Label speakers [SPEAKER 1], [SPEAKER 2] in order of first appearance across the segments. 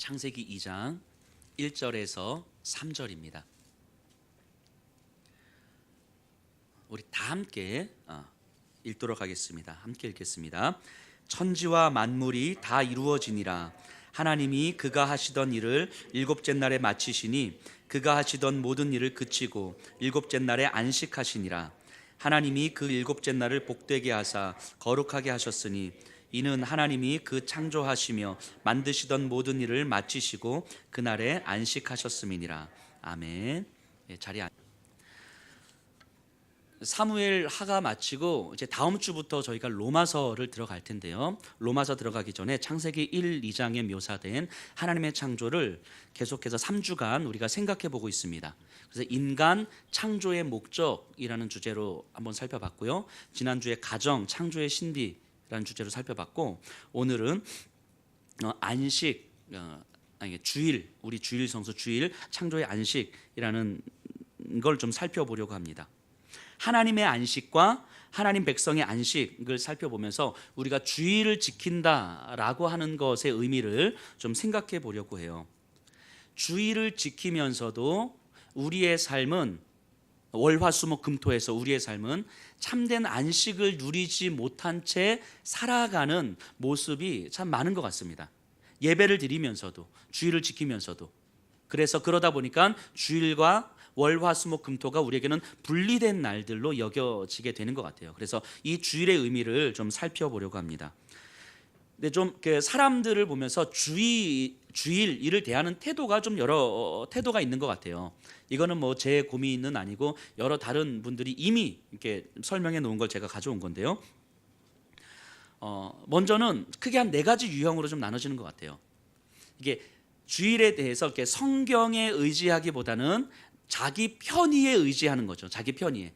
[SPEAKER 1] 창세기 2장 1절에서 3절입니다. 우리 다 함께 읽도록 하겠습니다. 함께 읽겠습니다. 천지와 만물이 다 이루어지니라. 하나님이 그가 하시던 일을 일곱째 날에 마치시니 그가 하시던 모든 일을 그치고 일곱째 날에 안식하시니라. 하나님이 그 일곱째 날을 복되게 하사 거룩하게 하셨으니 이는 하나님이 그 창조하시며 만드시던 모든 일을 마치시고 그날에 안식하셨음이니라. 아멘. 자리에 사무엘 하가 마치고 이제 다음 주부터 저희가 로마서를 들어갈 텐데요. 로마서 들어가기 전에 창세기 1, 2장에 묘사된 하나님의 창조를 계속해서 3주간 우리가 생각해 보고 있습니다. 그래서 인간 창조의 목적이라는 주제로 한번 살펴봤고요. 지난주에 가정 창조의 신비라는 주제로 살펴봤고, 오늘은 안식, 주일, 우리 주일 성수 주일 창조의 안식이라는 걸 좀 살펴보려고 합니다. 하나님의 안식과 하나님 백성의 안식을 살펴보면서 우리가 주일을 지킨다라고 하는 것의 의미를 좀 생각해 보려고 해요. 주일을 지키면서도 우리의 삶은 월화수목금토에서 우리의 삶은 참된 안식을 누리지 못한 채 살아가는 모습이 참 많은 것 같습니다. 예배를 드리면서도 주일을 지키면서도, 그래서 그러다 보니까 주일과 월화수목금토가 우리에게는 분리된 날들로 여겨지게 되는 것 같아요. 그래서 이 주일의 의미를 좀 살펴보려고 합니다. 근데 좀 사람들을 보면서 주일 일을 대하는 태도가 좀 여러 태도가 있는 것 같아요. 이거는 뭐 제 고민은 아니고 여러 다른 분들이 이미 이렇게 설명해 놓은 걸 제가 가져온 건데요. 먼저는 크게 한 4가지 유형으로 좀 나눠지는 것 같아요. 이게 주일에 대해서 이렇게 성경에 의지하기보다는 자기 편의에 의지하는 거죠. 자기 편의에.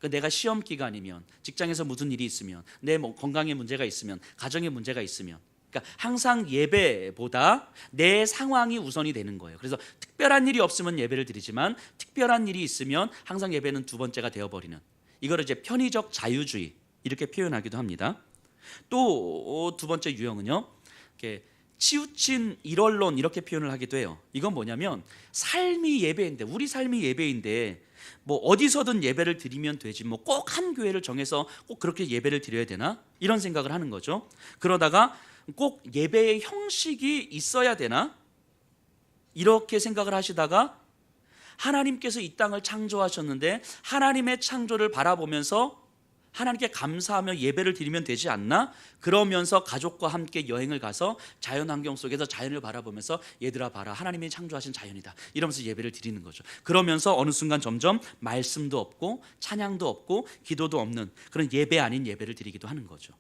[SPEAKER 1] 내가 시험 기간이면, 직장에서 무슨 일이 있으면, 내 건강에 문제가 있으면, 가정에 문제가 있으면, 그러니까 항상 예배보다 내 상황이 우선이 되는 거예요. 그래서 특별한 일이 없으면 예배를 드리지만 특별한 일이 있으면 항상 예배는 두 번째가 되어버리는, 이거를 이제 편의적 자유주의 이렇게 표현하기도 합니다. 또 두 번째 유형은요, 이렇게 치우친 일원론 이렇게 표현을 하기도 해요. 이건 뭐냐면 삶이 예배인데, 우리 삶이 예배인데 뭐 어디서든 예배를 드리면 되지, 뭐 꼭 한 교회를 정해서 꼭 그렇게 예배를 드려야 되나, 이런 생각을 하는 거죠. 그러다가 꼭 예배의 형식이 있어야 되나, 이렇게 생각을 하시다가 하나님께서 이 땅을 창조하셨는데 하나님의 창조를 바라보면서 하나님께 감사하며 예배를 드리면 되지 않나? 그러면서 가족과 함께 여행을 가서 자연환경 속에서 자연을 바라보면서 얘들아 봐라, 하나님이 창조하신 자연이다, 이러면서 예배를 드리는 거죠. 그러면서 어느 순간 점점 말씀도 없고 찬양도 없고 기도도 없는 그런 예배 아닌 예배를 드리기도 하는 거죠.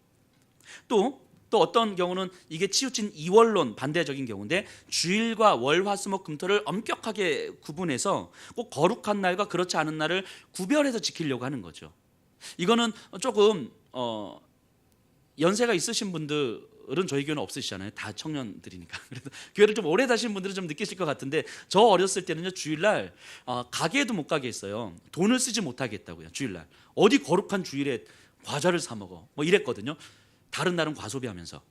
[SPEAKER 1] 또 어떤 경우는 이게 치우친 이원론 반대적인 경우인데, 주일과 월화수목금토를 엄격하게 구분해서 꼭 거룩한 날과 그렇지 않은 날을 구별해서 지키려고 하는 거죠. 이거는 조금 연세가 있으신 분들은 저희 교회는 없으시잖아요. 다 청년들이니까. 그래서 교회를 좀 오래 다신 분들은 좀 느끼실 것 같은데, 저 어렸을 때는요, 주일날 가게에도 못 가게 했어요. 돈을 쓰지 못하게 했다고요. 주일날 어디 거룩한 주일에 과자를 사 먹어, 뭐 이랬거든요. 다른 날은 과소비하면서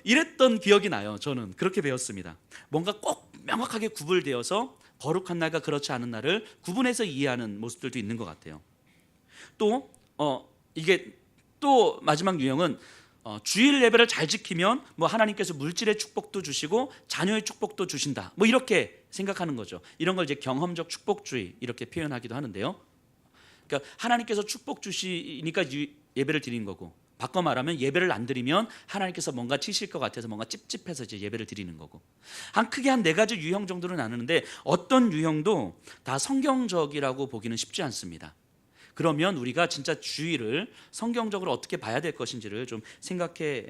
[SPEAKER 1] 이랬던 기억이 나요. 저는 그렇게 배웠습니다. 뭔가 꼭 명확하게 구분되어서 거룩한 날과 그렇지 않은 날을 구분해서 이해하는 모습들도 있는 것 같아요. 또 이게 또 마지막 유형은 주일 예배를 잘 지키면 뭐 하나님께서 물질의 축복도 주시고 자녀의 축복도 주신다, 뭐 이렇게 생각하는 거죠. 이런 걸 이제 경험적 축복주의 이렇게 표현하기도 하는데요. 그러니까 하나님께서 축복 주시니까 예배를 드리는 거고, 바꿔 말하면 예배를 안 드리면 하나님께서 뭔가 치실 것 같아서 뭔가 찝찝해서 이제 예배를 드리는 거고, 크게 한 4가지 유형 정도로 나누는데 어떤 유형도 다 성경적이라고 보기는 쉽지 않습니다. 그러면 우리가 진짜 주일을 성경적으로 어떻게 봐야 될 것인지를 좀 생각해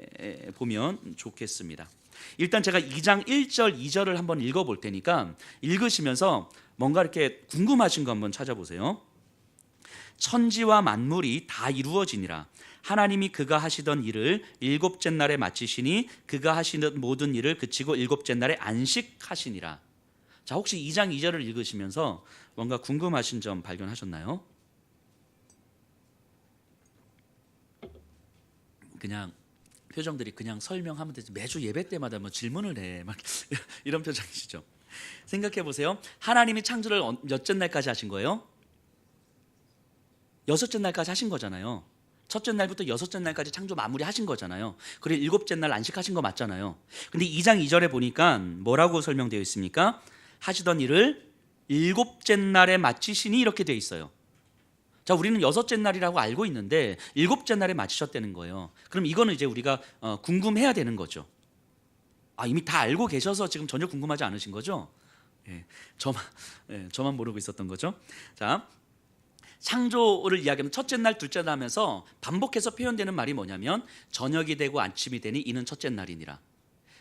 [SPEAKER 1] 보면 좋겠습니다. 일단 제가 2장 1절 2절을 한번 읽어볼 테니까 읽으시면서 뭔가 이렇게 궁금하신 거 한번 찾아보세요. 천지와 만물이 다 이루어지니라. 하나님이 그가 하시던 일을 일곱째 날에 마치시니 그가 하시는 모든 일을 그치고 일곱째 날에 안식하시니라. 자, 혹시 2장 2절을 읽으시면서 뭔가 궁금하신 점 발견하셨나요? 그냥 표정들이 그냥 설명하면 되지 매주 예배 때마다 뭐 질문을 해 막 이런 표정이시죠. 생각해 보세요. 하나님이 창조를 몇째 날까지 하신 거예요? 여섯째 날까지 하신 거잖아요. 첫째 날부터 여섯째 날까지 창조 마무리하신 거잖아요. 그리고 일곱째 날 안식하신 거 맞잖아요. 근데 2장 2절에 보니까 뭐라고 설명되어 있습니까? 하시던 일을 일곱째 날에 마치시니 이렇게 되어 있어요. 자, 우리는 여섯째 날이라고 알고 있는데 일곱째 날에 마치셨다는 거예요. 그럼 이거는 이제 우리가 궁금해야 되는 거죠. 이미 다 알고 계셔서 지금 전혀 궁금하지 않으신 거죠? 저만 모르고 있었던 거죠. 자, 창조를 이야기하면 첫째 날, 둘째 날 하면서 반복해서 표현되는 말이 뭐냐면 저녁이 되고 아침이 되니 이는 첫째 날이니라.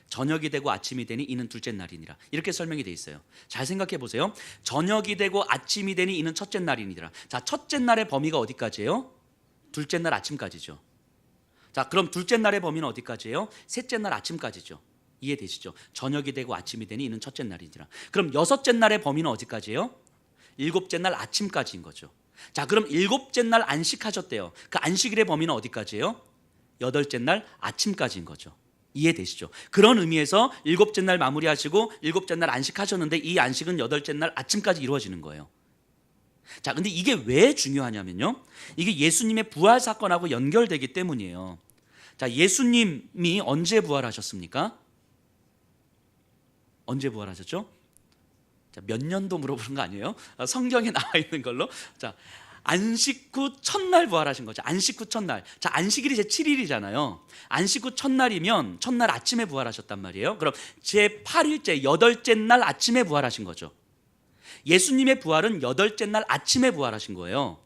[SPEAKER 1] 저녁이 되고 아침이 되니 이는 둘째 날이니라. 이렇게 설명이 되어 있어요. 잘 생각해 보세요. 저녁이 되고 아침이 되니 이는 첫째 날이니라. 자, 첫째 날의 범위가 어디까지예요? 둘째 날 아침까지죠. 자, 그럼 둘째 날의 범위는 어디까지예요? 셋째 날 아침까지죠. 이해되시죠? 저녁이 되고 아침이 되니 이는 첫째 날이니라. 그럼 여섯째 날의 범위는 어디까지예요? 일곱째 날 아침까지인 거죠. 자, 그럼 일곱째 날 안식하셨대요. 그 안식일의 범위는 어디까지예요? 여덟째 날 아침까지인 거죠. 이해되시죠? 그런 의미에서 일곱째 날 마무리하시고 일곱째 날 안식하셨는데 이 안식은 여덟째 날 아침까지 이루어지는 거예요. 자, 근데 이게 왜 중요하냐면요, 이게 예수님의 부활 사건하고 연결되기 때문이에요. 자, 예수님이 언제 부활하셨습니까? 언제 부활하셨죠? 자, 몇 년도 물어보는 거 아니에요? 성경에 나와 있는 걸로. 자, 안식 후 첫날 부활하신 거죠. 안식 후 첫날. 자, 안식일이 제 7일이잖아요. 안식 후 첫날이면 첫날 아침에 부활하셨단 말이에요. 그럼 제 8일째 여덟째 날 아침에 부활하신 거죠. 예수님의 부활은 여덟째 날 아침에 부활하신 거예요.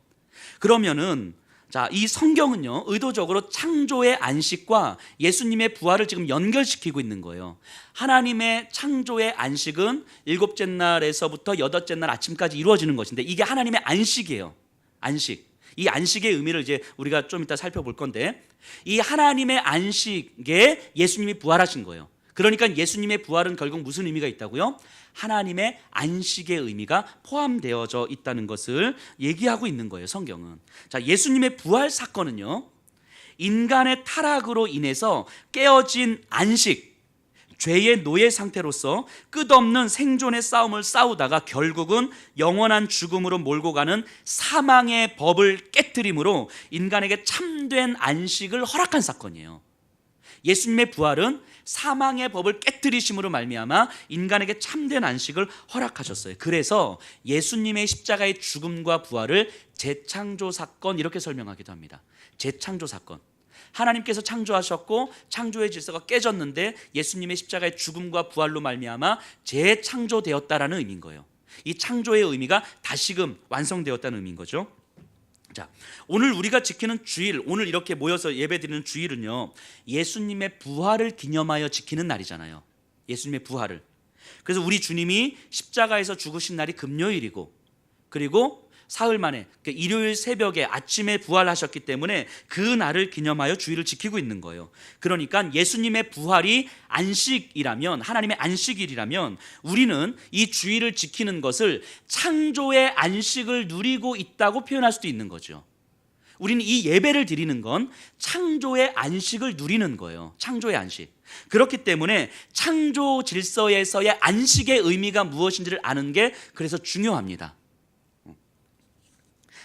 [SPEAKER 1] 그러면은 자, 이 성경은요, 의도적으로 창조의 안식과 예수님의 부활을 지금 연결시키고 있는 거예요. 하나님의 창조의 안식은 일곱째 날에서부터 여덟째 날 아침까지 이루어지는 것인데 이게 하나님의 안식이에요. 안식. 이 안식의 의미를 이제 우리가 좀 이따 살펴볼 건데, 이 하나님의 안식에 예수님이 부활하신 거예요. 그러니까 예수님의 부활은 결국 무슨 의미가 있다고요? 하나님의 안식의 의미가 포함되어져 있다는 것을 얘기하고 있는 거예요, 성경은. 자, 예수님의 부활 사건은요, 인간의 타락으로 인해서 깨어진 안식, 죄의 노예 상태로서 끝없는 생존의 싸움을 싸우다가 결국은 영원한 죽음으로 몰고 가는 사망의 법을 깨트림으로 인간에게 참된 안식을 허락한 사건이에요. 예수님의 부활은 사망의 법을 깨트리심으로 말미암아 인간에게 참된 안식을 허락하셨어요. 그래서 예수님의 십자가의 죽음과 부활을 재창조 사건 이렇게 설명하기도 합니다. 재창조 사건. 하나님께서 창조하셨고 창조의 질서가 깨졌는데 예수님의 십자가의 죽음과 부활로 말미암아 재창조되었다라는 의미인 거예요. 이 창조의 의미가 다시금 완성되었다는 의미인 거죠. 자, 오늘 우리가 지키는 주일, 오늘 이렇게 모여서 예배드리는 주일은요, 예수님의 부활을 기념하여 지키는 날이잖아요. 예수님의 부활을. 그래서 우리 주님이 십자가에서 죽으신 날이 금요일이고, 그리고 사흘 만에 일요일 새벽에 아침에 부활하셨기 때문에 그 날을 기념하여 주일을 지키고 있는 거예요. 그러니까 예수님의 부활이 안식이라면, 하나님의 안식일이라면 우리는 이 주일을 지키는 것을 창조의 안식을 누리고 있다고 표현할 수도 있는 거죠. 우리는 이 예배를 드리는 건 창조의 안식을 누리는 거예요. 창조의 안식. 그렇기 때문에 창조 질서에서의 안식의 의미가 무엇인지를 아는 게 그래서 중요합니다.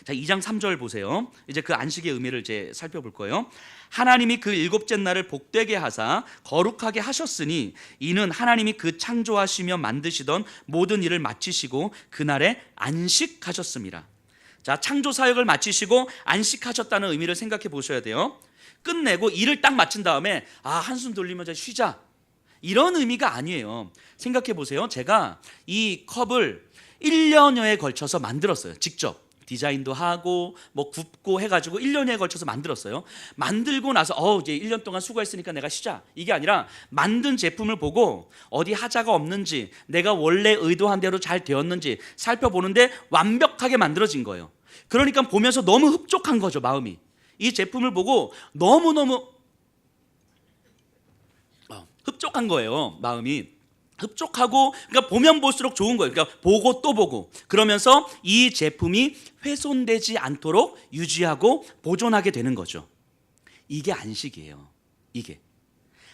[SPEAKER 1] 자, 2장 3절 보세요. 이제 그 안식의 의미를 이제 살펴볼 거예요. 하나님이 그 일곱째 날을 복되게 하사 거룩하게 하셨으니 이는 하나님이 그 창조하시며 만드시던 모든 일을 마치시고 그날에 안식하셨습니다. 자, 창조 사역을 마치시고 안식하셨다는 의미를 생각해 보셔야 돼요. 끝내고 일을 딱 마친 다음에 한숨 돌리면서 쉬자, 이런 의미가 아니에요. 생각해 보세요. 제가 이 컵을 1년여에 걸쳐서 만들었어요. 직접 디자인도 하고 뭐 굽고 해가지고 1년에 걸쳐서 만들었어요. 만들고 나서 이제 1년 동안 수고했으니까 내가 쉬자, 이게 아니라 만든 제품을 보고 어디 하자가 없는지, 내가 원래 의도한 대로 잘 되었는지 살펴보는데 완벽하게 만들어진 거예요. 그러니까 보면서 너무 흡족한 거죠, 마음이. 이 제품을 보고 너무너무 흡족한 거예요, 마음이. 흡족하고, 그러니까 보면 볼수록 좋은 거예요. 그러니까 보고 또 보고, 그러면서 이 제품이 훼손되지 않도록 유지하고 보존하게 되는 거죠. 이게 안식이에요. 이게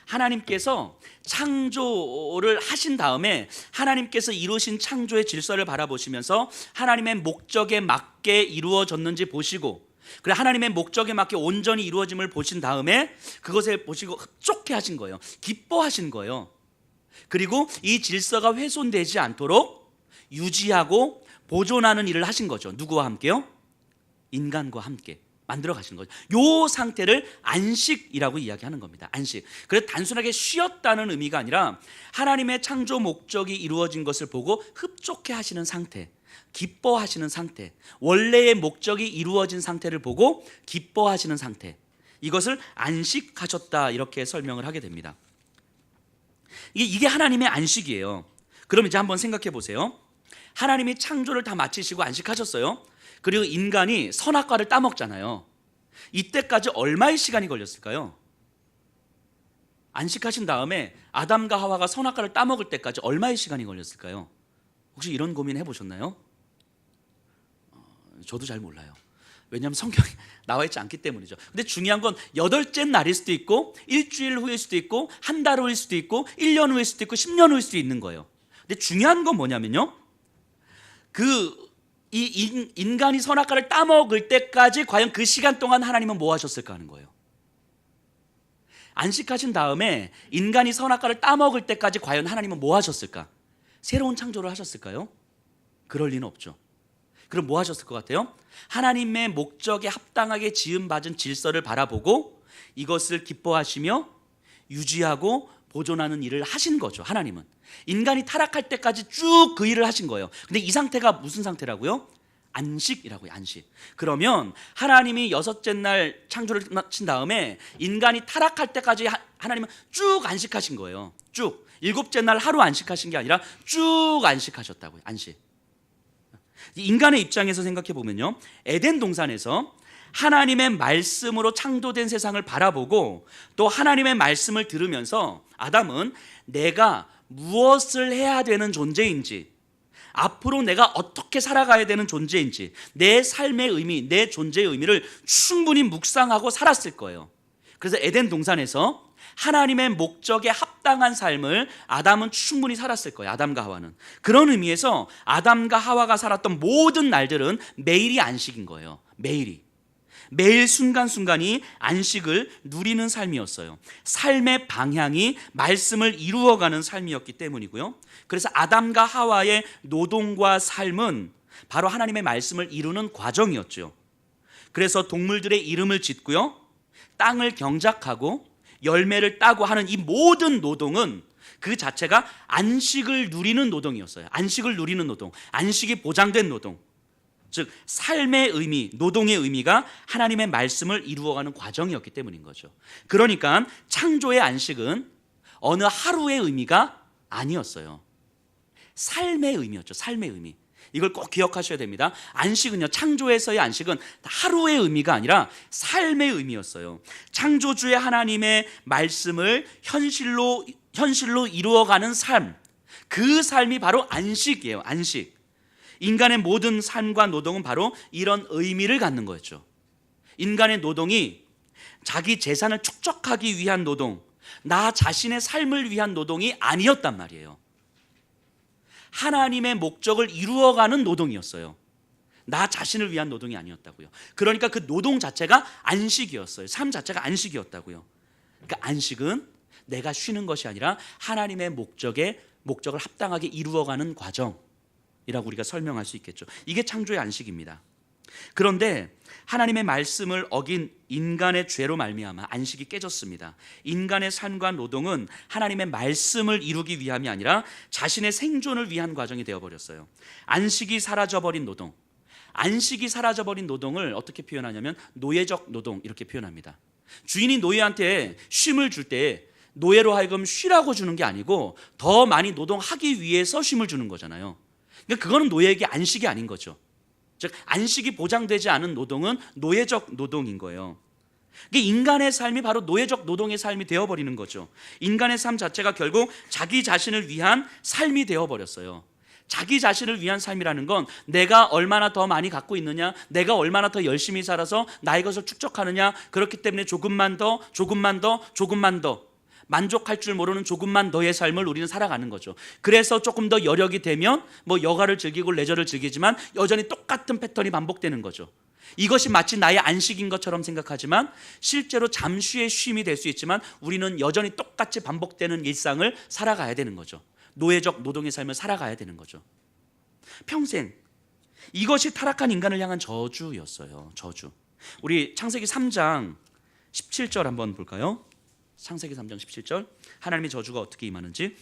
[SPEAKER 1] 하나님께서 창조를 하신 다음에 하나님께서 이루신 창조의 질서를 바라보시면서 하나님의 목적에 맞게 이루어졌는지 보시고, 그래 하나님의 목적에 맞게 온전히 이루어짐을 보신 다음에 그것을 보시고 흡족해 하신 거예요. 기뻐하신 거예요. 그리고 이 질서가 훼손되지 않도록 유지하고 보존하는 일을 하신 거죠. 누구와 함께요? 인간과 함께 만들어 가신 거죠. 요 상태를 안식이라고 이야기하는 겁니다. 안식. 그래서 단순하게 쉬었다는 의미가 아니라 하나님의 창조 목적이 이루어진 것을 보고 흡족해 하시는 상태, 기뻐하시는 상태, 원래의 목적이 이루어진 상태를 보고 기뻐하시는 상태, 이것을 안식하셨다 이렇게 설명을 하게 됩니다. 이게 하나님의 안식이에요. 그럼 이제 한번 생각해 보세요. 하나님이 창조를 다 마치시고 안식하셨어요. 그리고 인간이 선악과를 따먹잖아요. 이때까지 얼마의 시간이 걸렸을까요? 안식하신 다음에 아담과 하와가 선악과를 따먹을 때까지 얼마의 시간이 걸렸을까요? 혹시 이런 고민 해보셨나요? 저도 잘 몰라요. 왜냐하면 성경에 나와 있지 않기 때문이죠. 근데 중요한 건 8째 날일 수도 있고 일주일 후일 수도 있고 한 달 후일 수도 있고 1년 후일 수도 있고 10년 후일 수도 있는 거예요. 근데 중요한 건 뭐냐면요, 이 인간이 선악과를 따먹을 때까지 과연 그 시간 동안 하나님은 뭐 하셨을까 하는 거예요. 안식하신 다음에 인간이 선악과를 따먹을 때까지 과연 하나님은 뭐 하셨을까? 새로운 창조를 하셨을까요? 그럴 리는 없죠. 그럼 뭐 하셨을 것 같아요? 하나님의 목적에 합당하게 지음받은 질서를 바라보고 이것을 기뻐하시며 유지하고 보존하는 일을 하신 거죠. 하나님은 인간이 타락할 때까지 쭉 그 일을 하신 거예요. 근데 이 상태가 무슨 상태라고요? 안식이라고요. 안식. 그러면 하나님이 6째 날 창조를 마친 다음에 인간이 타락할 때까지 하나님은 쭉 안식하신 거예요. 쭉 7째 날 하루 안식하신 게 아니라 쭉 안식하셨다고요. 안식. 인간의 입장에서 생각해 보면요, 에덴 동산에서 하나님의 말씀으로 창조된 세상을 바라보고 또 하나님의 말씀을 들으면서 아담은 내가 무엇을 해야 되는 존재인지, 앞으로 내가 어떻게 살아가야 되는 존재인지, 내 삶의 의미, 내 존재의 의미를 충분히 묵상하고 살았을 거예요. 그래서 에덴 동산에서 하나님의 목적에 합당한 삶을 아담은 충분히 살았을 거예요. 아담과 하와는. 그런 의미에서 아담과 하와가 살았던 모든 날들은 매일이 안식인 거예요. 매일 순간순간이 안식을 누리는 삶이었어요. 삶의 방향이 말씀을 이루어가는 삶이었기 때문이고요. 그래서 아담과 하와의 노동과 삶은 바로 하나님의 말씀을 이루는 과정이었죠. 그래서 동물들의 이름을 짓고요, 땅을 경작하고 열매를 따고 하는 이 모든 노동은 그 자체가 안식을 누리는 노동이었어요. 안식을 누리는 노동, 안식이 보장된 노동, 즉 삶의 의미, 노동의 의미가 하나님의 말씀을 이루어가는 과정이었기 때문인 거죠. 그러니까 창조의 안식은 어느 하루의 의미가 아니었어요. 삶의 의미였죠. 삶의 의미. 이걸 꼭 기억하셔야 됩니다. 안식은요, 창조에서의 안식은 하루의 의미가 아니라 삶의 의미였어요. 창조주의 하나님의 말씀을 현실로 이루어가는 삶, 그 삶이 바로 안식이에요. 안식. 인간의 모든 삶과 노동은 바로 이런 의미를 갖는 거였죠. 인간의 노동이 자기 재산을 축적하기 위한 노동, 나 자신의 삶을 위한 노동이 아니었단 말이에요. 하나님의 목적을 이루어가는 노동이었어요. 나 자신을 위한 노동이 아니었다고요. 그러니까 그 노동 자체가 안식이었어요. 삶 자체가 안식이었다고요. 그러니까 안식은 내가 쉬는 것이 아니라 하나님의 목적을 합당하게 이루어가는 과정이라고 우리가 설명할 수 있겠죠. 이게 창조의 안식입니다. 그런데 하나님의 말씀을 어긴 인간의 죄로 말미암아 안식이 깨졌습니다. 인간의 삶과 노동은 하나님의 말씀을 이루기 위함이 아니라 자신의 생존을 위한 과정이 되어버렸어요. 안식이 사라져버린 노동, 안식이 사라져버린 노동을 어떻게 표현하냐면 노예적 노동 이렇게 표현합니다. 주인이 노예한테 쉼을 줄 때 노예로 하여금 쉬라고 주는 게 아니고 더 많이 노동하기 위해서 쉼을 주는 거잖아요. 그러니까 그거는 노예에게 안식이 아닌 거죠. 즉 안식이 보장되지 않은 노동은 노예적 노동인 거예요. 인간의 삶이 바로 노예적 노동의 삶이 되어버리는 거죠. 인간의 삶 자체가 결국 자기 자신을 위한 삶이 되어버렸어요. 자기 자신을 위한 삶이라는 건 내가 얼마나 더 많이 갖고 있느냐, 내가 얼마나 더 열심히 살아서 나의 것을 축적하느냐, 그렇기 때문에 조금만 더 만족할 줄 모르는 조금만 더의 삶을 우리는 살아가는 거죠. 그래서 조금 더 여력이 되면 뭐 여가를 즐기고 레저를 즐기지만 여전히 똑같은 패턴이 반복되는 거죠. 이것이 마치 나의 안식인 것처럼 생각하지만 실제로 잠시의 쉼이 될 수 있지만 우리는 여전히 똑같이 반복되는 일상을 살아가야 되는 거죠. 노예적 노동의 삶을 살아가야 되는 거죠. 평생. 이것이 타락한 인간을 향한 저주였어요. 저주. 우리 창세기 3장 17절 한번 볼까요? 창세기 3장 17절. 하나님의 저주가 어떻게 임하는지.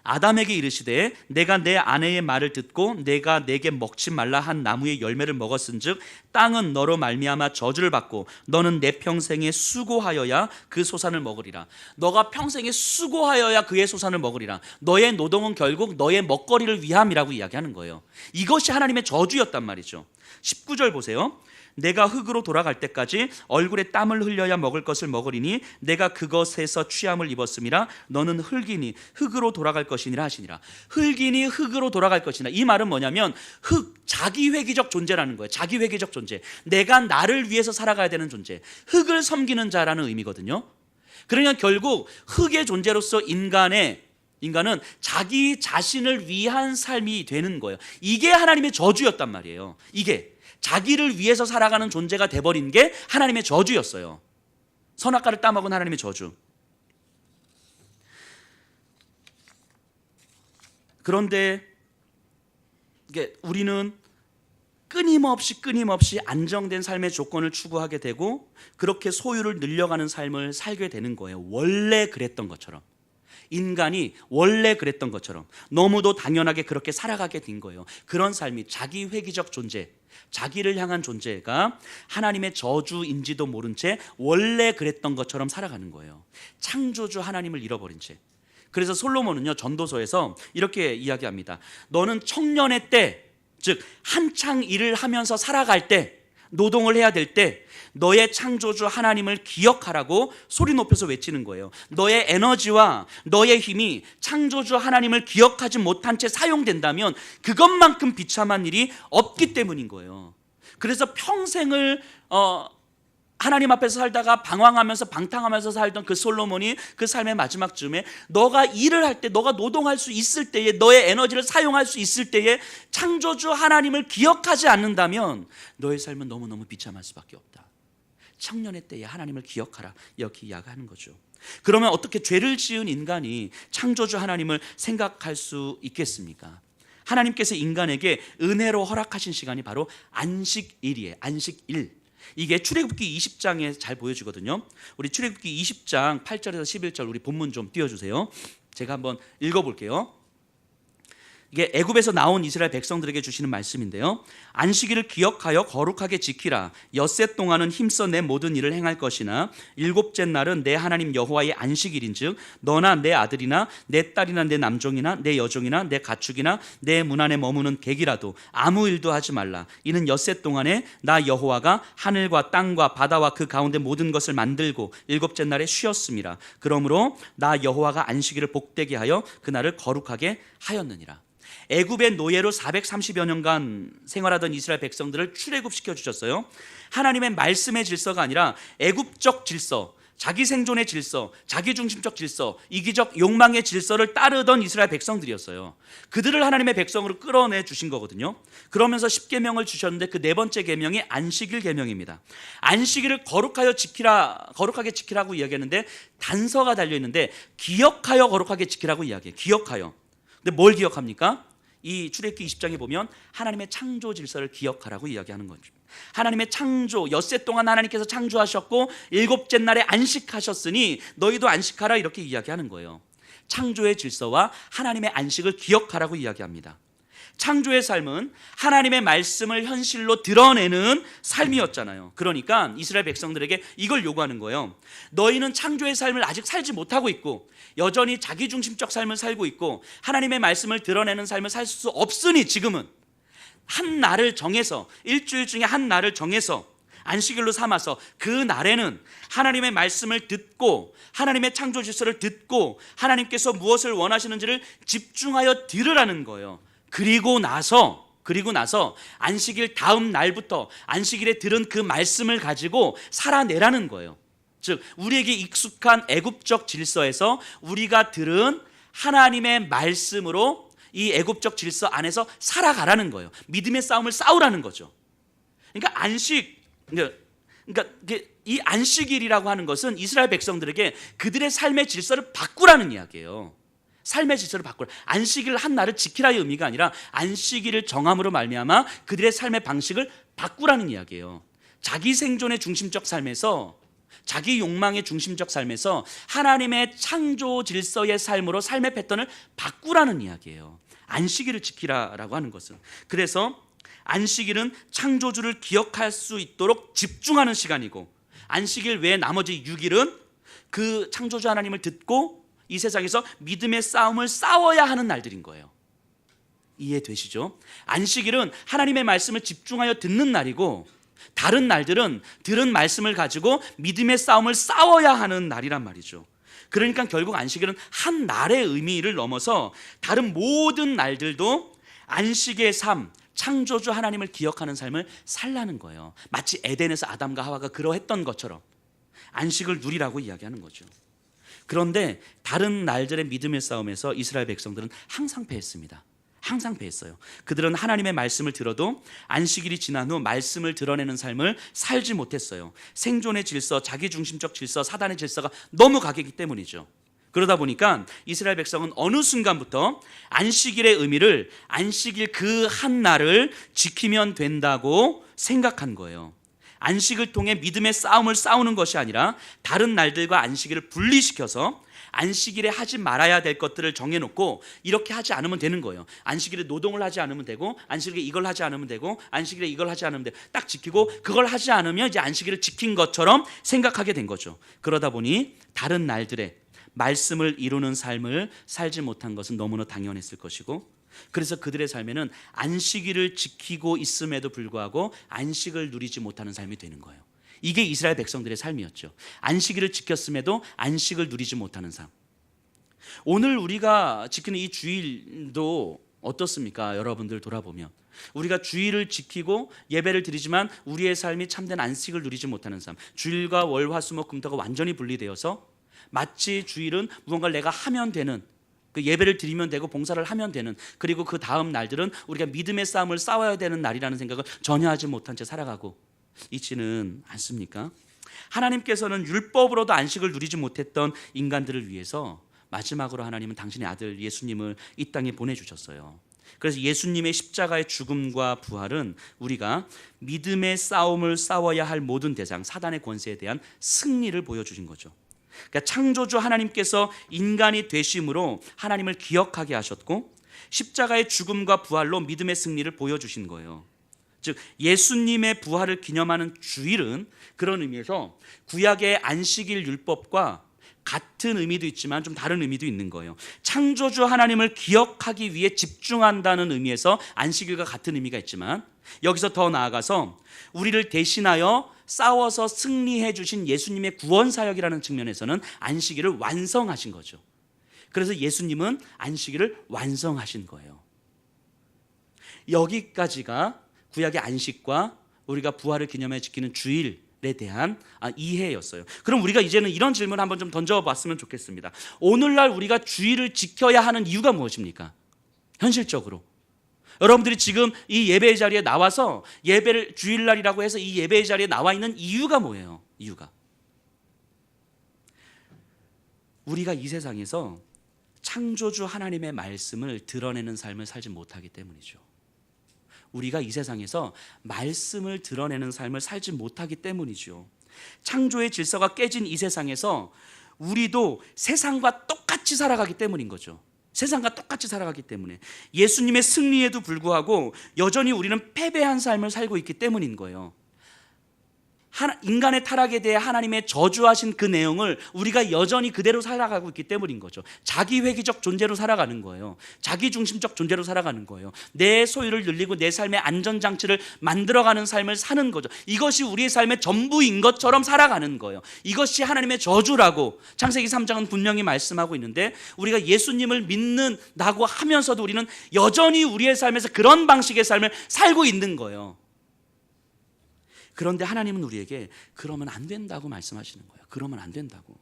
[SPEAKER 1] 아담에게 이르시되 내가 내 아내의 말을 듣고 내가 내게 먹지 말라 한 나무의 열매를 먹었은즉 땅은 너로 말미암아 저주를 받고 너는 내 평생에 수고하여야 그 소산을 먹으리라. 너가 평생에 수고하여야 그의 소산을 먹으리라. 너의 노동은 결국 너의 먹거리를 위함이라고 이야기하는 거예요. 이것이 하나님의 저주였단 말이죠. 19절 보세요. 내가 흙으로 돌아갈 때까지 얼굴에 땀을 흘려야 먹을 것을 먹으리니 내가 그것에서 취함을 입었음이라. 너는 흙이니 흙으로 돌아갈 것이니라 하시니라. 흙이니 흙으로 돌아갈 것이니라. 이 말은 뭐냐면 자기회기적 존재라는 거예요. 자기회기적 존재. 내가 나를 위해서 살아가야 되는 존재. 흙을 섬기는 자라는 의미거든요. 그러니까 결국 흙의 존재로서 인간은 자기 자신을 위한 삶이 되는 거예요. 이게 하나님의 저주였단 말이에요. 이게 자기를 위해서 살아가는 존재가 돼버린 게 하나님의 저주였어요. 선악과를 따먹은 하나님의 저주. 그런데 우리는 끊임없이 안정된 삶의 조건을 추구하게 되고 그렇게 소유를 늘려가는 삶을 살게 되는 거예요. 원래 그랬던 것처럼. 인간이 원래 그랬던 것처럼 너무도 당연하게 그렇게 살아가게 된 거예요. 그런 삶이 자기회기적 존재, 자기를 향한 존재가 하나님의 저주인지도 모른 채 원래 그랬던 것처럼 살아가는 거예요. 창조주 하나님을 잃어버린 채. 그래서 솔로몬은요, 전도서에서 이렇게 이야기합니다. 너는 청년의 때, 즉 한창 일을 하면서 살아갈 때, 노동을 해야 될 때 너의 창조주 하나님을 기억하라고 소리 높여서 외치는 거예요. 너의 에너지와 너의 힘이 창조주 하나님을 기억하지 못한 채 사용된다면 그것만큼 비참한 일이 없기 때문인 거예요. 그래서 평생을 하나님 앞에서 살다가 방황하면서 방탕하면서 살던 그 솔로몬이 그 삶의 마지막 쯤에 너가 일을 할 때, 너가 노동할 수 있을 때에, 너의 에너지를 사용할 수 있을 때에 창조주 하나님을 기억하지 않는다면 너의 삶은 너무너무 비참할 수밖에 없다. 청년의 때에 하나님을 기억하라, 이렇게 이야기하는 거죠. 그러면 어떻게 죄를 지은 인간이 창조주 하나님을 생각할 수 있겠습니까? 하나님께서 인간에게 은혜로 허락하신 시간이 바로 안식일이에요. 안식일. 이게 출애굽기 20장에 잘 보여주거든요. 우리 출애굽기 20장 8절에서 11절 우리 본문 좀 띄워주세요. 제가 한번 읽어볼게요. 이게 애굽에서 나온 이스라엘 백성들에게 주시는 말씀인데요. 안식일을 기억하여 거룩하게 지키라. 엿새 동안은 힘써 내 모든 일을 행할 것이나 일곱째 날은 내 하나님 여호와의 안식일인즉 너나 내 아들이나 내 딸이나 내 남종이나 내 여종이나 내 가축이나 내 문 안에 머무는 객이라도 아무 일도 하지 말라. 이는 엿새 동안에 나 여호와가 하늘과 땅과 바다와 그 가운데 모든 것을 만들고 일곱째 날에 쉬었음이라. 그러므로 나 여호와가 안식일을 복되게 하여 그날을 거룩하게 하였느니라. 애굽의 노예로 430여 년간 생활하던 이스라엘 백성들을 출애굽시켜 주셨어요. 하나님의 말씀의 질서가 아니라 애굽적 질서, 자기 생존의 질서, 자기중심적 질서, 이기적 욕망의 질서를 따르던 이스라엘 백성들이었어요. 그들을 하나님의 백성으로 끌어내 주신 거거든요. 그러면서 10계명을 주셨는데 그 네 번째 계명이 안식일 계명입니다. 안식일을 거룩하게 지키라고 이야기했는데 단서가 달려있는데 기억하여 거룩하게 지키라고 이야기해요. 기억하여. 근데 뭘 기억합니까? 이 출애굽기 20장에 보면 하나님의 창조 질서를 기억하라고 이야기하는 거죠. 하나님의 창조, 엿새 동안 하나님께서 창조하셨고 일곱째 날에 안식하셨으니 너희도 안식하라, 이렇게 이야기하는 거예요. 창조의 질서와 하나님의 안식을 기억하라고 이야기합니다. 창조의 삶은 하나님의 말씀을 현실로 드러내는 삶이었잖아요. 그러니까 이스라엘 백성들에게 이걸 요구하는 거예요. 너희는 창조의 삶을 아직 살지 못하고 있고 여전히 자기중심적 삶을 살고 있고 하나님의 말씀을 드러내는 삶을 살 수 없으니 지금은 한 날을 정해서, 일주일 중에 한 날을 정해서 안식일로 삼아서 그 날에는 하나님의 말씀을 듣고 하나님의 창조 질서를 듣고 하나님께서 무엇을 원하시는지를 집중하여 들으라는 거예요. 그리고 나서 안식일 다음 날부터 안식일에 들은 그 말씀을 가지고 살아내라는 거예요. 즉 우리에게 익숙한 애굽적 질서에서 우리가 들은 하나님의 말씀으로 이 애굽적 질서 안에서 살아가라는 거예요. 믿음의 싸움을 싸우라는 거죠. 그러니까 이 안식일이라고 하는 것은 이스라엘 백성들에게 그들의 삶의 질서를 바꾸라는 이야기예요. 삶의 질서를 바꾸라. 안식일 한 날을 지키라의 의미가 아니라 안식일을 정함으로 말미암아 그들의 삶의 방식을 바꾸라는 이야기예요. 자기 생존의 중심적 삶에서, 자기 욕망의 중심적 삶에서 하나님의 창조 질서의 삶으로 삶의 패턴을 바꾸라는 이야기예요. 안식일을 지키라라고 하는 것은. 그래서 안식일은 창조주를 기억할 수 있도록 집중하는 시간이고, 안식일 외에 나머지 6일은 그 창조주 하나님을 듣고 이 세상에서 믿음의 싸움을 싸워야 하는 날들인 거예요. 이해되시죠? 안식일은 하나님의 말씀을 집중하여 듣는 날이고, 다른 날들은 들은 말씀을 가지고 믿음의 싸움을 싸워야 하는 날이란 말이죠. 그러니까 결국 안식일은 한 날의 의미를 넘어서 다른 모든 날들도 안식의 삶, 창조주 하나님을 기억하는 삶을 살라는 거예요. 마치 에덴에서 아담과 하와가 그러했던 것처럼 안식을 누리라고 이야기하는 거죠. 그런데 다른 날들의 믿음의 싸움에서 이스라엘 백성들은 항상 패했습니다. 항상 패했어요. 그들은 하나님의 말씀을 들어도 안식일이 지난 후 말씀을 드러내는 삶을 살지 못했어요. 생존의 질서, 자기중심적 질서, 사단의 질서가 너무 강했기 때문이죠. 그러다 보니까 이스라엘 백성은 어느 순간부터 안식일의 의미를 안식일 그 한 날을 지키면 된다고 생각한 거예요. 안식을 통해 믿음의 싸움을 싸우는 것이 아니라 다른 날들과 안식일을 분리시켜서 안식일에 하지 말아야 될 것들을 정해놓고 이렇게 하지 않으면 되는 거예요. 안식일에 노동을 하지 않으면 되고, 안식일에 이걸 하지 않으면 되고, 안식일에 이걸 하지 않으면 되고, 딱 지키고 그걸 하지 않으면 이제 안식일을 지킨 것처럼 생각하게 된 거죠. 그러다 보니 다른 날들에 말씀을 이루는 삶을 살지 못한 것은 너무나 당연했을 것이고, 그래서 그들의 삶에는 안식일을 지키고 있음에도 불구하고 안식을 누리지 못하는 삶이 되는 거예요. 이게 이스라엘 백성들의 삶이었죠. 안식일을 지켰음에도 안식을 누리지 못하는 삶. 오늘 우리가 지키는 이 주일도 어떻습니까? 여러분들 돌아보면 우리가 주일을 지키고 예배를 드리지만 우리의 삶이 참된 안식을 누리지 못하는 삶. 주일과 월, 화, 수, 목, 금, 토가 완전히 분리되어서 마치 주일은 무언가를 내가 하면 되는, 그 예배를 드리면 되고 봉사를 하면 되는, 그리고 그 다음 날들은 우리가 믿음의 싸움을 싸워야 되는 날이라는 생각을 전혀 하지 못한 채 살아가고 있지는 않습니까? 하나님께서는 율법으로도 안식을 누리지 못했던 인간들을 위해서 마지막으로 하나님은 당신의 아들 예수님을 이 땅에 보내주셨어요. 그래서 예수님의 십자가의 죽음과 부활은 우리가 믿음의 싸움을 싸워야 할 모든 대상, 사단의 권세에 대한 승리를 보여주신 거죠. 그러니까 창조주 하나님께서 인간이 되심으로 하나님을 기억하게 하셨고, 십자가의 죽음과 부활로 믿음의 승리를 보여주신 거예요. 즉 예수님의 부활을 기념하는 주일은 그런 의미에서 구약의 안식일 율법과 같은 의미도 있지만 좀 다른 의미도 있는 거예요. 창조주 하나님을 기억하기 위해 집중한다는 의미에서 안식일과 같은 의미가 있지만, 여기서 더 나아가서 우리를 대신하여 싸워서 승리해 주신 예수님의 구원 사역이라는 측면에서는 안식일을 완성하신 거죠. 그래서 예수님은 안식일을 완성하신 거예요. 여기까지가 구약의 안식과 우리가 부활을 기념해 지키는 주일에 대한 이해였어요. 그럼 우리가 이제는 이런 질문을 한번 좀 던져봤으면 좋겠습니다. 오늘날 우리가 주일을 지켜야 하는 이유가 무엇입니까? 현실적으로 여러분들이 지금 이 예배의 자리에 나와서 예배를 주일날이라고 해서 이 예배의 자리에 나와 있는 이유가 뭐예요? 이유가 우리가 이 세상에서 창조주 하나님의 말씀을 드러내는 삶을 살지 못하기 때문이죠. 우리가 이 세상에서 말씀을 드러내는 삶을 살지 못하기 때문이죠. 창조의 질서가 깨진 이 세상에서 우리도 세상과 똑같이 살아가기 때문인 거죠. 세상과 똑같이 살아가기 때문에, 예수님의 승리에도 불구하고 여전히 우리는 패배한 삶을 살고 있기 때문인 거예요. 인간의 타락에 대해 하나님의 저주하신 그 내용을 우리가 여전히 그대로 살아가고 있기 때문인 거죠. 자기회기적 존재로 살아가는 거예요. 자기중심적 존재로 살아가는 거예요. 내 소유를 늘리고 내 삶의 안전장치를 만들어가는 삶을 사는 거죠. 이것이 우리의 삶의 전부인 것처럼 살아가는 거예요. 이것이 하나님의 저주라고 창세기 3장은 분명히 말씀하고 있는데, 우리가 예수님을 믿는다고 하면서도 우리는 여전히 우리의 삶에서 그런 방식의 삶을 살고 있는 거예요. 그런데 하나님은 우리에게 그러면 안 된다고 말씀하시는 거예요. 그러면 안 된다고.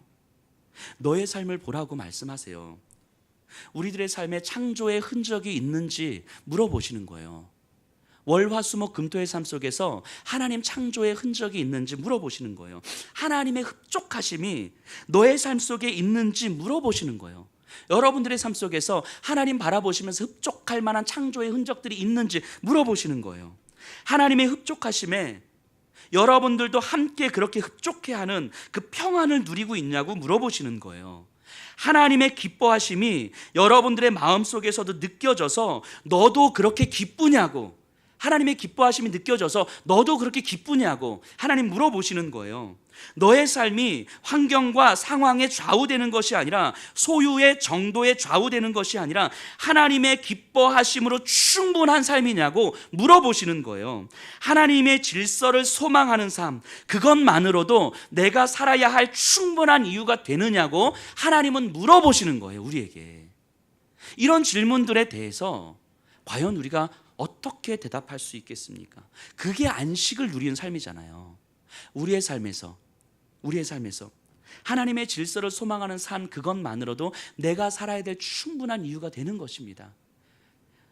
[SPEAKER 1] 너의 삶을 보라고 말씀하세요. 우리들의 삶에 창조의 흔적이 있는지 물어보시는 거예요. 월화수목 금토의 삶 속에서 하나님 창조의 흔적이 있는지 물어보시는 거예요. 하나님의 흡족하심이 너의 삶 속에 있는지 물어보시는 거예요. 여러분들의 삶 속에서 하나님 바라보시면서 흡족할 만한 창조의 흔적들이 있는지 물어보시는 거예요. 하나님의 흡족하심에 여러분들도 함께 그렇게 흡족해하는 그 평안을 누리고 있냐고 물어보시는 거예요. 하나님의 기뻐하심이 여러분들의 마음속에서도 느껴져서 너도 그렇게 기쁘냐고, 하나님의 기뻐하심이 느껴져서 너도 그렇게 기쁘냐고 하나님 물어보시는 거예요. 너의 삶이 환경과 상황에 좌우되는 것이 아니라, 소유의 정도에 좌우되는 것이 아니라 하나님의 기뻐하심으로 충분한 삶이냐고 물어보시는 거예요. 하나님의 질서를 소망하는 삶, 그것만으로도 내가 살아야 할 충분한 이유가 되느냐고 하나님은 물어보시는 거예요. 우리에게 이런 질문들에 대해서 과연 우리가 어떻게 대답할 수 있겠습니까? 그게 안식을 누리는 삶이잖아요. 우리의 삶에서 하나님의 질서를 소망하는 삶, 그것만으로도 내가 살아야 될 충분한 이유가 되는 것입니다.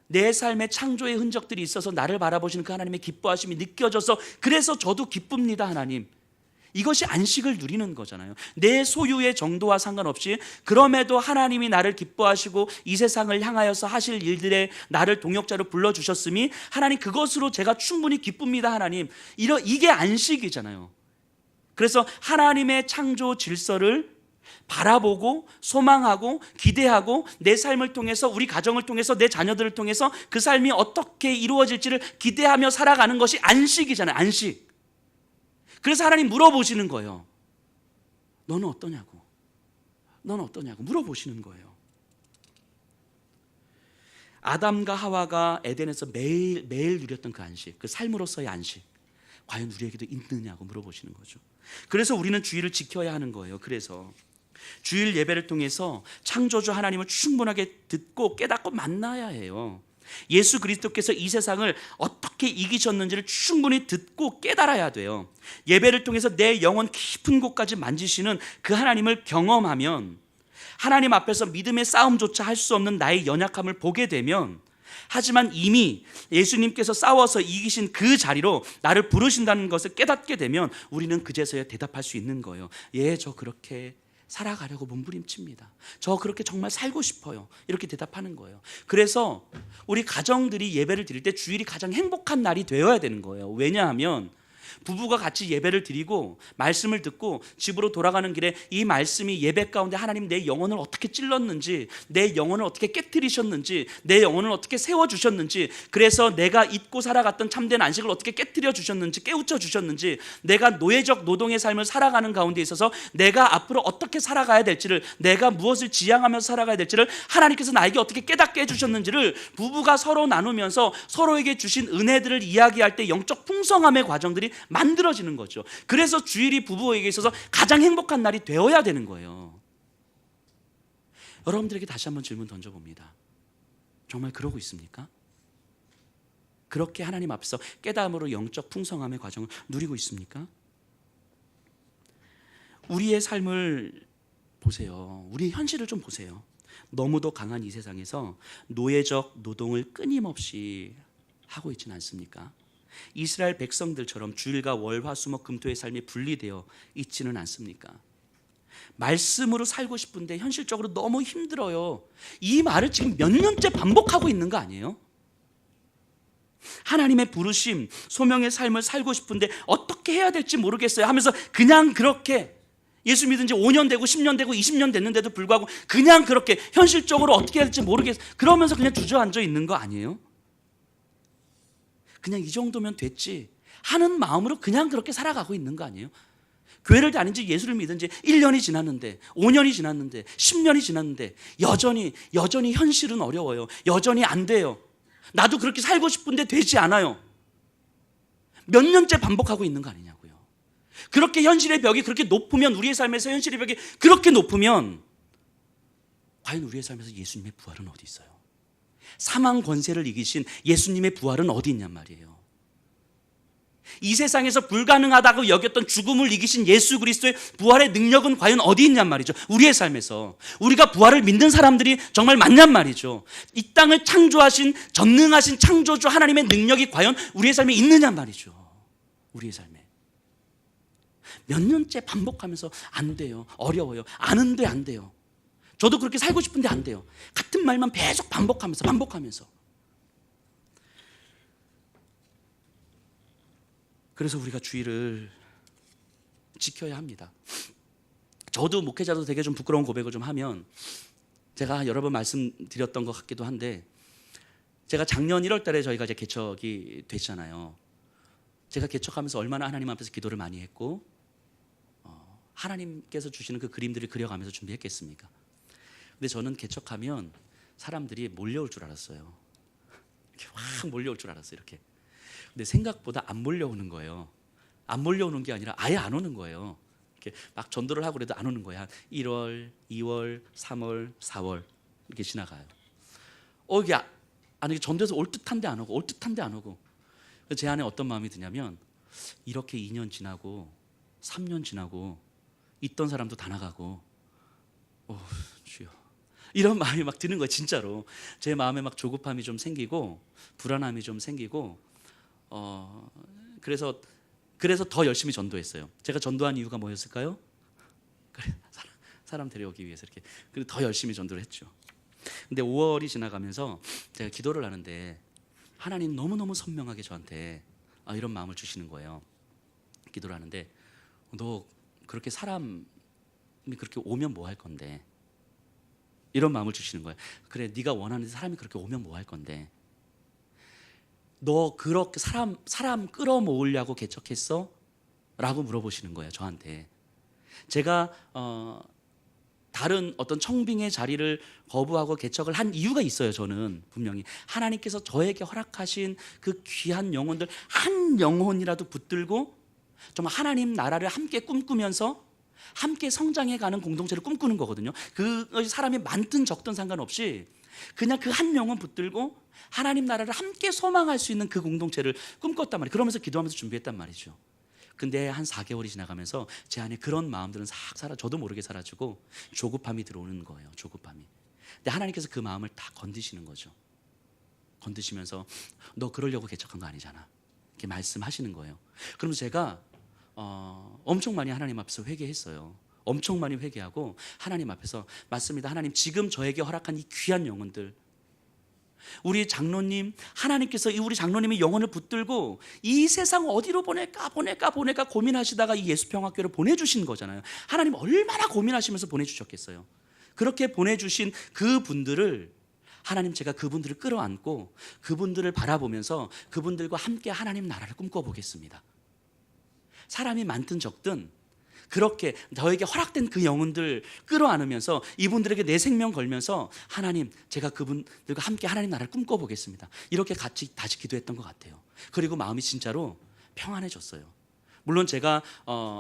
[SPEAKER 1] 내 삶에 창조의 흔적들이 있어서 나를 바라보시는 그 하나님의 기뻐하심이 느껴져서, 그래서 저도 기쁩니다 하나님, 이것이 안식을 누리는 거잖아요. 내 소유의 정도와 상관없이 그럼에도 하나님이 나를 기뻐하시고 이 세상을 향하여서 하실 일들에 나를 동역자로 불러주셨으니 하나님 그것으로 제가 충분히 기쁩니다 하나님, 이게 안식이잖아요. 그래서 하나님의 창조 질서를 바라보고 소망하고 기대하고 내 삶을 통해서, 우리 가정을 통해서, 내 자녀들을 통해서 그 삶이 어떻게 이루어질지를 기대하며 살아가는 것이 안식이잖아요. 안식. 그래서 하나님 물어보시는 거예요. 너는 어떠냐고. 너는 어떠냐고 물어보시는 거예요. 아담과 하와가 에덴에서 매일 누렸던 그 안식, 그 삶으로서의 안식, 과연 우리에게도 있느냐고 물어보시는 거죠. 그래서 우리는 주일을 지켜야 하는 거예요. 그래서 주일 예배를 통해서 창조주 하나님을 충분하게 듣고 깨닫고 만나야 해요. 예수 그리스도께서 이 세상을 어떻게 이기셨는지를 충분히 듣고 깨달아야 돼요. 예배를 통해서 내 영혼 깊은 곳까지 만지시는 그 하나님을 경험하면, 하나님 앞에서 믿음의 싸움조차 할 수 없는 나의 연약함을 보게 되면, 하지만 이미 예수님께서 싸워서 이기신 그 자리로 나를 부르신다는 것을 깨닫게 되면 우리는 그제서야 대답할 수 있는 거예요. 예, 저 그렇게 살아가려고 몸부림칩니다. 저 그렇게 정말 살고 싶어요. 이렇게 대답하는 거예요. 그래서 우리 가정들이 예배를 드릴 때 주일이 가장 행복한 날이 되어야 되는 거예요. 왜냐하면 부부가 같이 예배를 드리고 말씀을 듣고 집으로 돌아가는 길에 이 말씀이 예배 가운데 하나님 내 영혼을 어떻게 찔렀는지, 내 영혼을 어떻게 깨트리셨는지, 내 영혼을 어떻게 세워주셨는지, 그래서 내가 잊고 살아갔던 참된 안식을 어떻게 깨트려 주셨는지, 깨우쳐 주셨는지, 내가 노예적 노동의 삶을 살아가는 가운데 있어서 내가 앞으로 어떻게 살아가야 될지를, 내가 무엇을 지향하면서 살아가야 될지를 하나님께서 나에게 어떻게 깨닫게 해주셨는지를 부부가 서로 나누면서 서로에게 주신 은혜들을 이야기할 때 영적 풍성함의 과정들이 만들어지는 거죠. 그래서 주일이 부부에게 있어서 가장 행복한 날이 되어야 되는 거예요. 여러분들에게 다시 한번 질문 던져봅니다. 정말 그러고 있습니까? 그렇게 하나님 앞에서 깨달음으로 영적 풍성함의 과정을 누리고 있습니까? 우리의 삶을 보세요. 우리의 현실을 좀 보세요. 너무도 강한 이 세상에서 노예적 노동을 끊임없이 하고 있지는 않습니까? 이스라엘 백성들처럼 주일과 월, 화, 수, 목, 금토의 삶이 분리되어 있지는 않습니까? 말씀으로 살고 싶은데 현실적으로 너무 힘들어요. 이 말을 지금 몇 년째 반복하고 있는 거 아니에요? 하나님의 부르심, 소명의 삶을 살고 싶은데 어떻게 해야 될지 모르겠어요 하면서 그냥 그렇게 예수 믿은 지 5년 되고 10년 되고 20년 됐는데도 불구하고 그냥 그렇게 현실적으로 어떻게 해야 될지 모르겠어요, 그러면서 그냥 주저앉아 있는 거 아니에요? 그냥 이 정도면 됐지 하는 마음으로 그냥 그렇게 살아가고 있는 거 아니에요? 교회를 다닌 지, 예수를 믿은 지 1년이 지났는데, 5년이 지났는데, 10년이 지났는데 여전히 현실은 어려워요. 여전히 안 돼요. 나도 그렇게 살고 싶은데 되지 않아요. 몇 년째 반복하고 있는 거 아니냐고요. 그렇게 현실의 벽이 그렇게 높으면, 우리의 삶에서 현실의 벽이 그렇게 높으면 과연 우리의 삶에서 예수님의 부활은 어디 있어요? 사망 권세를 이기신 예수님의 부활은 어디 있냔 말이에요. 이 세상에서 불가능하다고 여겼던 죽음을 이기신 예수 그리스도의 부활의 능력은 과연 어디 있냔 말이죠. 우리의 삶에서 우리가 부활을 믿는 사람들이 정말 맞냔 말이죠. 이 땅을 창조하신 전능하신 창조주 하나님의 능력이 과연 우리의 삶에 있느냔 말이죠. 우리의 삶에 몇 년째 반복하면서 안 돼요, 어려워요, 아는데 안 돼요. 저도 그렇게 살고 싶은데 안 돼요. 같은 말만 계속 반복하면서 그래서 우리가 주의를 지켜야 합니다. 저도 목회자도 되게 좀 부끄러운 고백을 좀 하면, 제가 여러 번 말씀드렸던 것 같기도 한데, 제가 작년 1월 달에 저희가 이제 개척이 됐잖아요. 제가 개척하면서 얼마나 하나님 앞에서 기도를 많이 했고, 하나님께서 주시는 그 그림들을 그려가면서 준비했겠습니까? 근데 저는 개척하면 사람들이 몰려올 줄 알았어요. 이렇게 확 몰려올 줄 알았어요. 이렇게. 근데 생각보다 안 몰려오는 거예요. 안 몰려오는 게 아니라 아예 안 오는 거예요. 이렇게 막 전도를 하고 그래도 안 오는 거예요. 한 1월, 2월, 3월, 4월 이렇게 지나가요. 이게 아니 전도해서 올 듯한데 안 오고, 올 듯한데 안 오고. 제 안에 어떤 마음이 드냐면, 이렇게 2년 지나고 3년 지나고 있던 사람도 다 나가고, 주여, 이런 마음이 막 드는 거예요. 진짜로 제 마음에 막 조급함이 좀 생기고 불안함이 좀 생기고, 그래서 더 열심히 전도했어요. 제가 전도한 이유가 뭐였을까요? 사람 데려오기 위해서 이렇게. 그리고 더 열심히 전도를 했죠. 근데 5월이 지나가면서 제가 기도를 하는데 하나님 너무너무 선명하게 저한테 이런 마음을 주시는 거예요. 기도를 하는데, 너 그렇게 사람이 그렇게 오면 뭐 할 건데? 이런 마음을 주시는 거예요. 그래, 네가 원하는 사람이 그렇게 오면 뭐 할 건데? 너 그렇게 사람 끌어모으려고 개척했어? 라고 물어보시는 거예요, 저한테. 제가 다른 어떤 청빙의 자리를 거부하고 개척을 한 이유가 있어요. 저는 분명히 하나님께서 저에게 허락하신 그 귀한 영혼들 한 영혼이라도 붙들고 정말 하나님 나라를 함께 꿈꾸면서 함께 성장해가는 공동체를 꿈꾸는 거거든요. 그 사람이 많든 적든 상관없이 그냥 그 한 영혼 붙들고 하나님 나라를 함께 소망할 수 있는 그 공동체를 꿈꿨단 말이에요. 그러면서 기도하면서 준비했단 말이죠. 근데 한 4개월이 지나가면서 제 안에 그런 마음들은 싹 저도 모르게 사라지고 조급함이 들어오는 거예요. 조급함이. 근데 하나님께서 그 마음을 다 건드시는 거죠. 건드시면서 너 그러려고 개척한 거 아니잖아, 이렇게 말씀하시는 거예요. 그러면서 제가 엄청 많이 하나님 앞에서 회개했어요. 엄청 많이 회개하고 하나님 앞에서, 맞습니다, 하나님 지금 저에게 허락한 이 귀한 영혼들, 우리 장로님, 하나님께서 우리 장로님의 영혼을 붙들고 이 세상 어디로 보낼까 고민하시다가 이 예수평학교를 보내주신 거잖아요. 하나님 얼마나 고민하시면서 보내주셨겠어요. 그렇게 보내주신 그 분들을, 하나님 제가 그분들을 끌어안고 그분들을 바라보면서 그분들과 함께 하나님 나라를 꿈꿔보겠습니다. 사람이 많든 적든 그렇게 저에게 허락된 그 영혼들 끌어안으면서 이분들에게 내 생명 걸면서, 하나님 제가 그분들과 함께 하나님 나라를 꿈꿔보겠습니다. 이렇게 같이 다시 기도했던 것 같아요. 그리고 마음이 진짜로 평안해졌어요. 물론 제가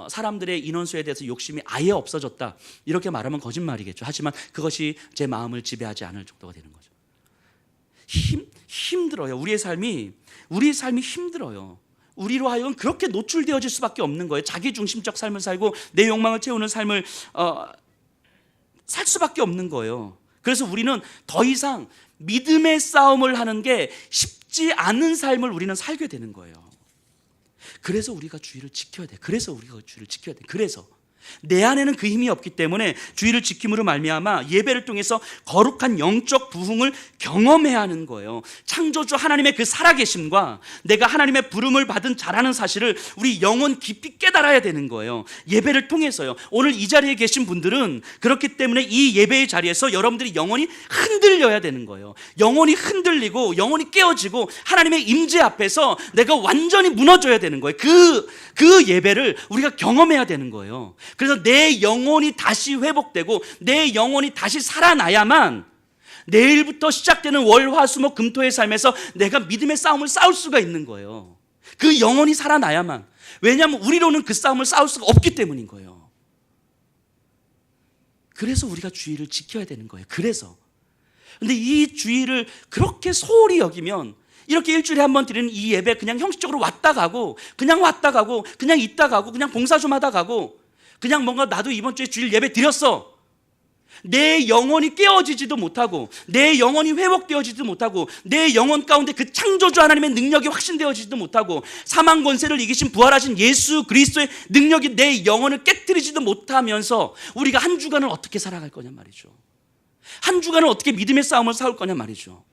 [SPEAKER 1] 사람들의 인원수에 대해서 욕심이 아예 없어졌다 이렇게 말하면 거짓말이겠죠. 하지만 그것이 제 마음을 지배하지 않을 정도가 되는 거죠. 힘들어요. 우리의 삶이 힘들어요. 우리로 하여금 그렇게 노출되어질 수밖에 없는 거예요. 자기중심적 삶을 살고 내 욕망을 채우는 삶을 살 수밖에 없는 거예요. 그래서 우리는 더 이상 믿음의 싸움을 하는 게 쉽지 않은 삶을 우리는 살게 되는 거예요. 그래서 우리가 주의를 지켜야 돼. 그래서 내 안에는 그 힘이 없기 때문에 주의를 지킴으로 말미암아 예배를 통해서 거룩한 영적 부흥을 경험해야 하는 거예요. 창조주 하나님의 그 살아계심과 내가 하나님의 부름을 받은 자라는 사실을 우리 영혼 깊이 깨달아야 되는 거예요. 예배를 통해서요. 오늘 이 자리에 계신 분들은 그렇기 때문에 이 예배의 자리에서 여러분들이 영혼이 흔들려야 되는 거예요. 영혼이 흔들리고 영혼이 깨어지고 하나님의 임재 앞에서 내가 완전히 무너져야 되는 거예요. 그 예배를 우리가 경험해야 되는 거예요. 그래서 내 영혼이 다시 회복되고 내 영혼이 다시 살아나야만 내일부터 시작되는 월, 화, 수, 목, 금토의 삶에서 내가 믿음의 싸움을 싸울 수가 있는 거예요. 그 영혼이 살아나야만. 왜냐하면 우리로는 그 싸움을 싸울 수가 없기 때문인 거예요. 그래서 우리가 주의를 지켜야 되는 거예요. 그래서. 근데 이 주의를 그렇게 소홀히 여기면 이렇게 일주일에 한 번 드리는 이 예배 그냥 형식적으로 왔다 가고 그냥 있다 가고 그냥 봉사 좀 하다 가고 그냥 뭔가 나도 이번 주에 주일 예배 드렸어. 내 영혼이 깨어지지도 못하고 내 영혼이 회복되어지지도 못하고 내 영혼 가운데 그 창조주 하나님의 능력이 확신되어지지도 못하고 사망 권세를 이기신 부활하신 예수 그리스도의 능력이 내 영혼을 깨뜨리지도 못하면서 우리가 한 주간을 어떻게 살아갈 거냐 말이죠. 한 주간을 어떻게 믿음의 싸움을 싸울 거냐 말이죠.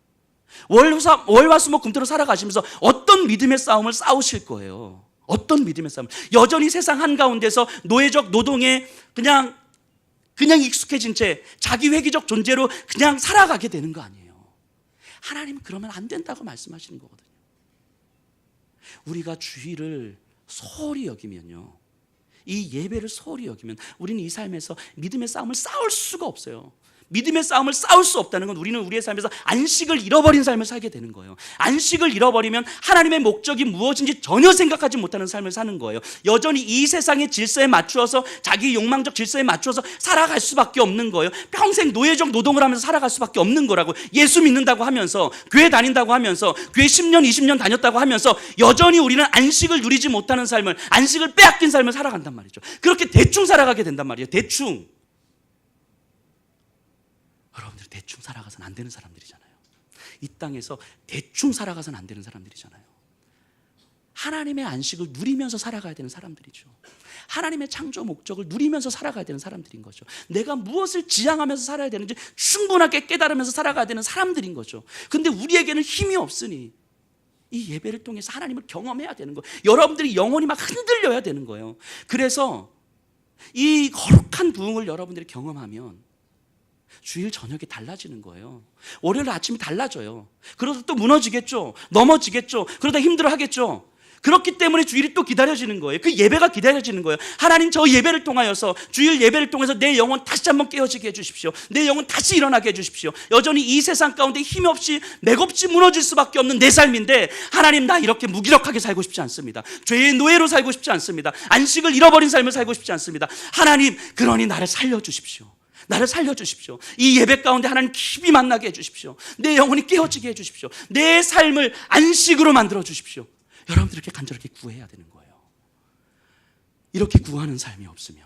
[SPEAKER 1] 월화수목금토로 살아가시면서 어떤 믿음의 싸움을 싸우실 거예요. 어떤 믿음의 싸움. 여전히 세상 한가운데서 노예적 노동에 그냥 익숙해진 채 자기 회귀적 존재로 그냥 살아가게 되는 거 아니에요. 하나님은 그러면 안 된다고 말씀하시는 거거든요. 우리가 주일을 소홀히 여기면요, 이 예배를 소홀히 여기면 우리는 이 삶에서 믿음의 싸움을 싸울 수가 없어요. 믿음의 싸움을 싸울 수 없다는 건 우리는 우리의 삶에서 안식을 잃어버린 삶을 살게 되는 거예요. 안식을 잃어버리면 하나님의 목적이 무엇인지 전혀 생각하지 못하는 삶을 사는 거예요. 여전히 이 세상의 질서에 맞추어서 자기 욕망적 질서에 맞추어서 살아갈 수밖에 없는 거예요. 평생 노예적 노동을 하면서 살아갈 수밖에 없는 거라고. 예수 믿는다고 하면서 교회 다닌다고 하면서 교회 10년 20년 다녔다고 하면서 여전히 우리는 안식을 누리지 못하는 삶을, 안식을 빼앗긴 삶을 살아간단 말이죠. 그렇게 대충 살아가게 된단 말이에요. 대충. 여러분들이 대충 살아가서는 안 되는 사람들이잖아요. 이 땅에서 대충 살아가서는 안 되는 사람들이잖아요. 하나님의 안식을 누리면서 살아가야 되는 사람들이죠. 하나님의 창조 목적을 누리면서 살아가야 되는 사람들인 거죠. 내가 무엇을 지향하면서 살아야 되는지 충분하게 깨달으면서 살아가야 되는 사람들인 거죠. 근데 우리에게는 힘이 없으니 이 예배를 통해서 하나님을 경험해야 되는 거예요. 여러분들이 영혼이 막 흔들려야 되는 거예요. 그래서 이 거룩한 부흥을 여러분들이 경험하면 주일 저녁이 달라지는 거예요. 월요일 아침이 달라져요. 그러다 또 무너지겠죠. 넘어지겠죠. 그러다 힘들어 하겠죠. 그렇기 때문에 주일이 또 기다려지는 거예요. 그 예배가 기다려지는 거예요. 하나님, 저 예배를 통하여서, 주일 예배를 통해서 내 영혼 다시 한번 깨어지게 해주십시오. 내 영혼 다시 일어나게 해주십시오. 여전히 이 세상 가운데 힘없이 맥없이 무너질 수밖에 없는 내 삶인데, 하나님, 나 이렇게 무기력하게 살고 싶지 않습니다. 죄의 노예로 살고 싶지 않습니다. 안식을 잃어버린 삶을 살고 싶지 않습니다. 하나님, 그러니 나를 살려주십시오. 나를 살려주십시오. 이 예배 가운데 하나님 깊이 만나게 해주십시오. 내 영혼이 깨어지게 해주십시오. 내 삶을 안식으로 만들어 주십시오. 여러분들 이렇게 간절하게 구해야 되는 거예요. 이렇게 구하는 삶이 없으면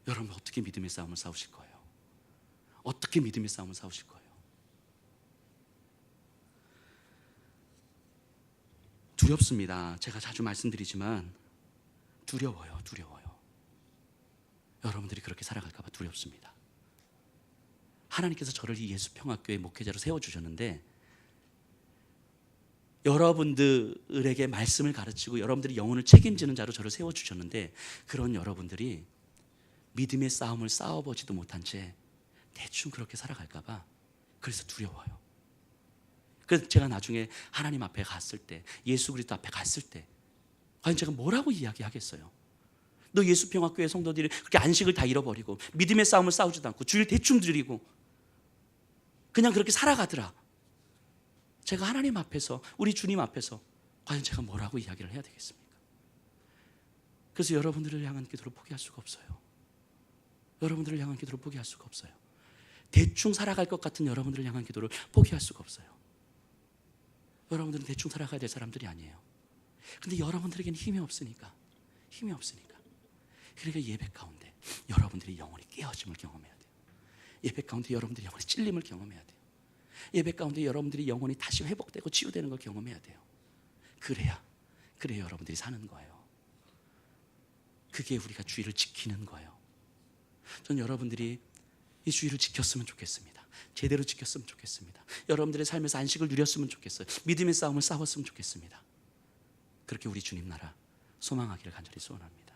[SPEAKER 1] 여러분 어떻게 믿음의 싸움을 싸우실 거예요? 어떻게 믿음의 싸움을 싸우실 거예요? 두렵습니다. 제가 자주 말씀드리지만 두려워요. 여러분들이 그렇게 살아갈까 봐 두렵습니다. 하나님께서 저를 이 예수평화교회 목회자로 세워주셨는데 여러분들에게 말씀을 가르치고 여러분들이 영혼을 책임지는 자로 저를 세워주셨는데 그런 여러분들이 믿음의 싸움을 싸워보지도 못한 채 대충 그렇게 살아갈까 봐 그래서 두려워요. 그래서 제가 나중에 하나님 앞에 갔을 때, 예수 그리스도 앞에 갔을 때 과연 제가 뭐라고 이야기하겠어요? 너 예수평화교회 성도들이 그렇게 안식을 다 잃어버리고 믿음의 싸움을 싸우지도 않고 주일 대충 드리고 그냥 그렇게 살아가더라. 제가 하나님 앞에서, 우리 주님 앞에서 과연 제가 뭐라고 이야기를 해야 되겠습니까? 그래서 여러분들을 향한 기도를 포기할 수가 없어요. 여러분들을 향한 기도를 포기할 수가 없어요. 대충 살아갈 것 같은 여러분들을 향한 기도를 포기할 수가 없어요. 여러분들은 대충 살아가야 될 사람들이 아니에요. 근데 여러분들에게는 힘이 없으니까. 그러니까 예배 가운데 여러분들이 영혼이 깨어짐을 경험해야 돼요. 예배 가운데 여러분들이 영혼이 찔림을 경험해야 돼요. 예배 가운데 여러분들이 영혼이 다시 회복되고 치유되는 걸 경험해야 돼요. 그래야 여러분들이 사는 거예요. 그게 우리가 주의를 지키는 거예요. 전 여러분들이 이 주의를 지켰으면 좋겠습니다. 제대로 지켰으면 좋겠습니다. 여러분들의 삶에서 안식을 누렸으면 좋겠어요. 믿음의 싸움을 싸웠으면 좋겠습니다. 그렇게 우리 주님 나라 소망하기를 간절히 소원합니다.